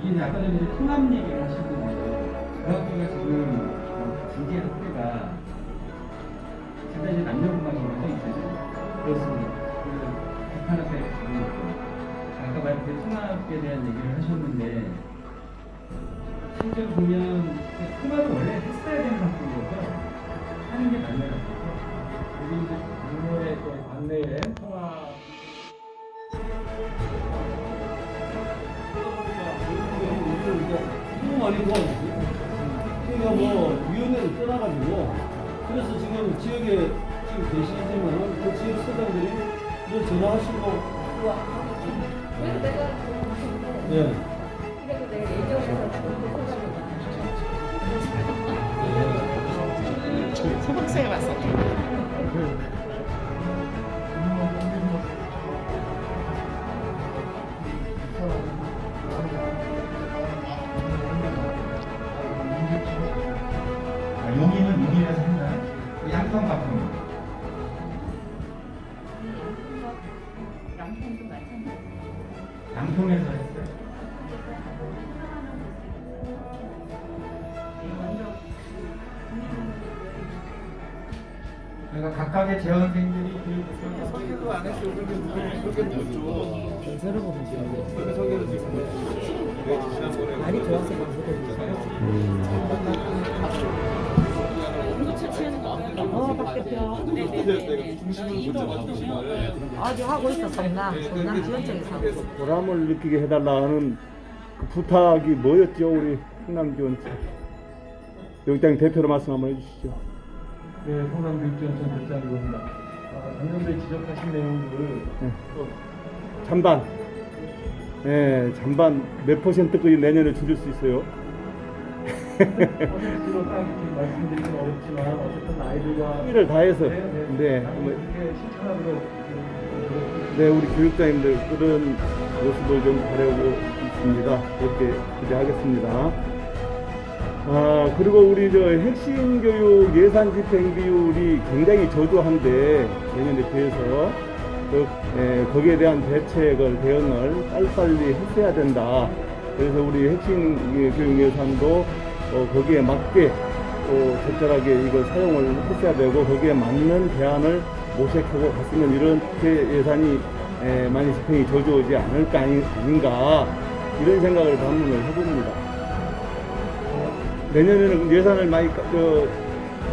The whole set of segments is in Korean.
이게 아까 전에 통합 얘기를 하셨는데요. 그 학교가 지금 징계 학교가 제가 이제 남녀공학이라고 써 있잖아요. 그렇습니다. 그래서 북한학교에 지금 아까 말한 통합에 대한 얘기를 하셨는데 실제로 보면 통합을 원래 했어야 되는 학교여서 하는 게 맞는 학교고 그리고 이제 국내에 또 관내에 통합 너무 많이 도와주지. 그러니까 뭐 위원회를 떠나가지고 그래서 지금 지역에 지금 계시지만 그 지역 서장들이 늘 전화하시고 그래서 내가 예. 그래서 내가 예전에서 소박사에 왔어. 용인은 용인에서 했나요? 양평 같은 거. 양평도 마찬가지. 양평에서 했어요. 그러니까 각각의 재원생들이 소개도 안 했어. 소개도 못 줘. 새로 보면 소개도 지금 지난번에 많이 좋아서 박 대표. 내가 중심을 못 잡아주시면 아주 하고 있어 성남 지원청에서. 보람을 느끼게 해달라는 그 부탁이 뭐였죠, 우리 흥남지원청 여기장 대표로 말씀 한번 해주시죠. 네, 성남교육지원청 대장입니다. 작년도에 지적하신 내용들을 또 잔반, 예, 잔반 몇 %까지 내년에 줄일 수 있어요? 퍼센트로 딱 이렇게 말씀드리기는 어렵지만 어쨌든 아이들과 힘을 다해서, 네, 네, 이렇게 실천하도록 네, 우리 교육자님들 그런 모습을 좀 바라고 있습니다. 그렇게 기대하겠습니다. 그리고 우리 저 핵심 교육 예산 집행 비율이 굉장히 저조한데 예년에 비해서 거기에 대한 대책을 대응을 빨리빨리 했어야 된다. 그래서 우리 핵심 교육 예산도 거기에 맞게 적절하게 이걸 사용을 했어야 되고 거기에 맞는 대안을 모색하고 갔으면 이렇게 예산이 많이 집행이 저조하지 않을까 아닌가 이런 생각을 반문을 해봅니다. 내년에는 예산을 많이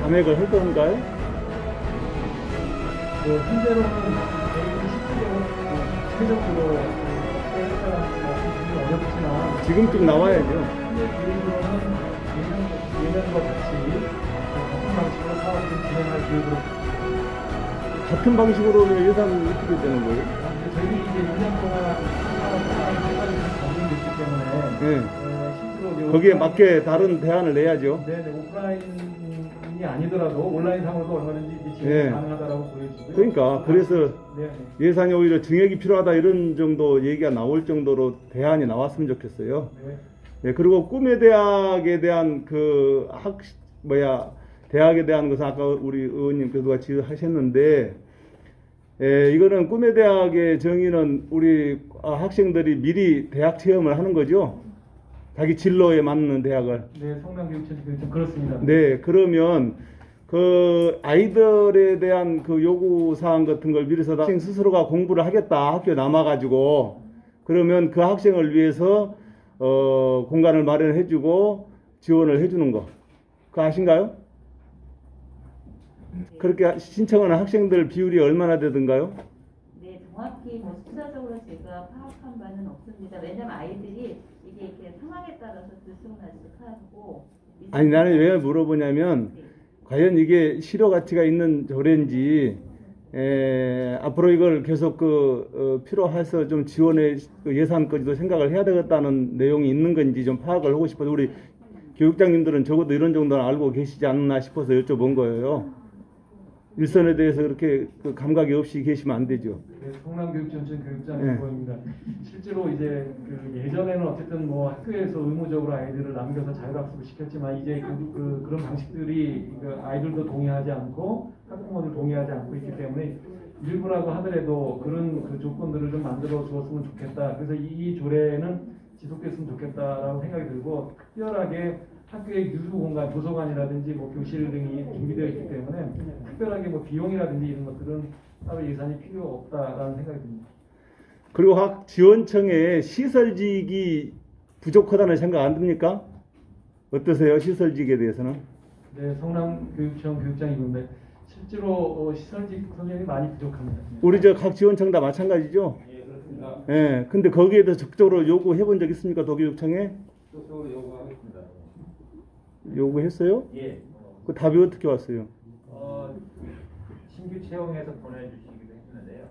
감액을 할 건가요? 현재로는 최종적으로 말씀드리기 어렵지만 지금쯤 나와야죠. 현재 기준으로는 예년과 같이 같은 방식으로 사업을 진행할 계획으로 같은 방식으로는 예산은 어떻게 되는 거예요? 저희 이제 1년 동안 사업을 적용됐기 때문에 네. 실제로 거기에 맞게 다른 대안을 내야죠. 네네 오프라인이 아니더라도 온라인상으로도 얼마든지 지금 네. 가능하다라고 보여지고요. 그러니까 그래서 네네. 예산이 오히려 증액이 필요하다 이런 정도 얘기가 나올 정도로 대안이 나왔으면 좋겠어요. 네. 네, 그리고 꿈의 대학에 대한 대학에 대한 것은 아까 우리 의원님께서 같이 하셨는데, 이거는 꿈의 대학의 정의는 우리 학생들이 미리 대학 체험을 하는 거죠. 자기 진로에 맞는 대학을. 네, 성남교육청 그렇습니다. 네, 그러면 그 아이들에 대한 그 요구 사항 같은 걸 미리서 학생 스스로가 공부를 하겠다 학교 남아가지고 그러면 그 학생을 위해서 공간을 마련해주고 지원을 해주는 거. 그거 아신가요? 그렇게 신청하는 학생들 비율이 얼마나 되던가요? 네, 정확히 뭐 숫자적으로 제가 파악한 바는 없습니다. 왜냐면 아이들이 이게 이렇게 상황에 따라서 들쑥날쑥하고. 아니 나는 왜 물어보냐면 네. 과연 이게 실효 가치가 있는 조례인지 앞으로 이걸 계속 필요해서 좀 지원의 예산까지도 생각을 해야 되겠다는 내용이 있는 건지 좀 파악을 하고 싶어서 우리 교육장님들은 적어도 이런 정도는 알고 계시지 않나 싶어서 여쭤본 거예요. 일선에 대해서 그렇게 그 감각이 없이 계시면 안 되죠. 네, 성남교육전천 교육장 네. 이보입니다. 실제로 이제 그 예전에는 어쨌든 뭐 학교에서 의무적으로 아이들을 남겨서 자율학습을 시켰지만 이제 그런 방식들이 그 아이들도 동의하지 않고 학부모들 동의하지 않고 있기 때문에 일부라고 하더라도 그런 그 조건들을 좀 만들어 주었으면 좋겠다. 그래서 이 조례는 지속됐으면 좋겠다라고 생각이 들고 특별하게 학교의 유휴 공간, 도서관이라든지 뭐 교실 등이 준비되어 있기 때문에 특별하게 뭐 비용이라든지 이런 것들은 따로 예산이 필요 없다라는 생각이 듭니다. 그리고 학 지원청에 시설직이 부족하다는 생각 안 듭니까? 어떠세요? 시설직에 대해서는? 네, 성남교육청 교육장이건데 실제로 시설직 선생님이 많이 부족합니다. 우리 저 각 지원청 다 마찬가지죠? 예, 그렇습니다. 예. 근데 거기에 대해서 적극적으로 요구해 본 적 있습니까? 도교육청에? 적극적으로 요구하겠습니다. 요구했어요? 예. 그 답이 어떻게 왔어요? 신규 채용해서 보내주시기도 했는데요.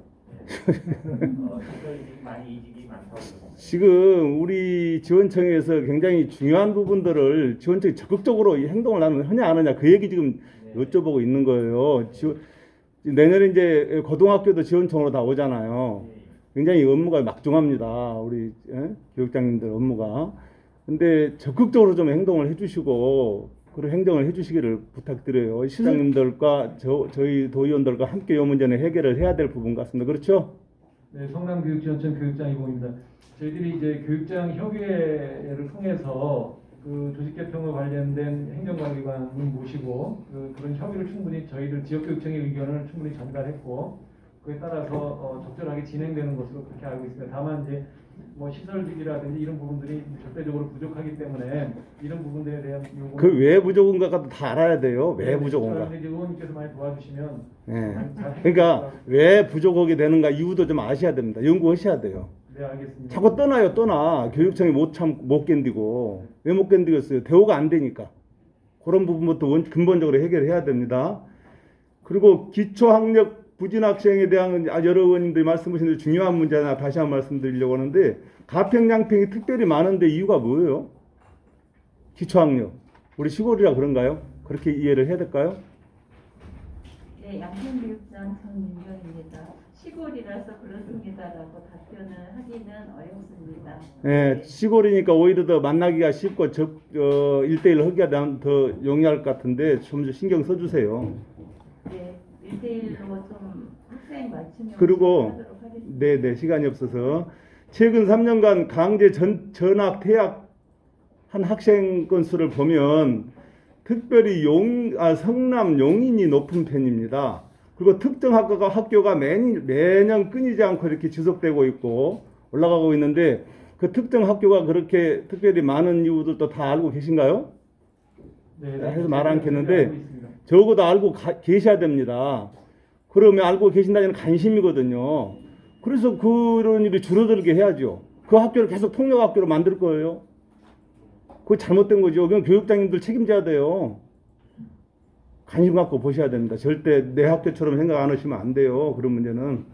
시설직이 많이 이직이 많다고 그러고. 지금 우리 지원청에서 굉장히 중요한 부분들을 지원청이 적극적으로 이 행동을 하냐 안 하냐 그 얘기 지금 여쭤보고 있는 거예요. 내년에 이제 고등학교도 지원청으로 다 오잖아요. 굉장히 업무가 막중합니다. 우리 교육장님들 업무가. 근데 적극적으로 좀 행동을 해주시고 그런 행정을 해주시기를 부탁드려요. 시장님들과 저희 도의원들과 함께 이 문제는 해결을 해야 될 부분 같습니다. 그렇죠? 네, 성남교육지원청 교육장이고입니다. 저희들이 이제 교육장 협의회를 통해서 그 조직개편과 관련된 행정관리관을 모시고 그런 협의를 충분히 저희들 지역교육청의 의견을 충분히 전달했고 그에 따라서 적절하게 진행되는 것으로 그렇게 알고 있습니다. 다만 이제 뭐 시설직이라든지 이런 부분들이 절대적으로 부족하기 때문에 이런 부분들에 대한 요구 그 왜 부족한가가 다 알아야 돼요. 왜 부족한가. 이제 의원님께서 많이 도와주시면 예. 잘 그러니까 왜 부족하게 되는가 이유도 좀 아셔야 됩니다. 연구하셔야 돼요. 네, 알겠습니다. 자꾸 떠나. 교육청이 못 견디고. 왜 못 견디겠어요? 대우가 안 되니까. 그런 부분부터 근본적으로 해결해야 됩니다. 그리고 기초학력 부진 학생에 대한 여러 의원님들이 말씀하신 중요한 문제 하나 다시 한번 말씀드리려고 하는데 가평, 양평이 특별히 많은데 이유가 뭐예요? 기초학력. 우리 시골이라 그런가요? 그렇게 이해를 해야 될까요? 네, 양평교육장 정민경입니다. 시골이라서 그렇습니다라고 답변을 하기는 어렵습니다. 예, 시골이니까 오히려 더 만나기가 쉽고 1대1 하기가 더 용이할 것 같은데 좀 신경 써주세요. 네, 1대1로 좀 학생 맞춤형 그리고 하도록 하겠습니다. 네네 시간이 없어서 최근 3년간 강제 전학 퇴학 한 학생 건수를 보면 특별히 성남 용인이 높은 편입니다. 그리고 특정 학교가 매년 끊이지 않고 이렇게 지속되고 있고 올라가고 있는데 그 특정 학교가 그렇게 특별히 많은 이유들도 다 알고 계신가요? 네, 해서 말 않겠는데 알고 있습니다. 적어도 알고 계셔야 됩니다. 그러면 알고 계신다는 관심이거든요. 그래서 그런 일이 줄어들게 해야죠. 그 학교를 계속 통역학교로 만들 거예요. 그거 잘못된 거죠. 그럼 교육장님들 책임져야 돼요. 관심 갖고 보셔야 됩니다. 절대 내 학교처럼 생각 안 하시면 안 돼요. 그런 문제는.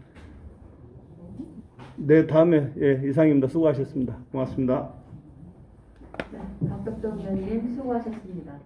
네, 다음에 이상입니다. 수고하셨습니다. 고맙습니다. 박덕정 의원님 수고하셨습니다.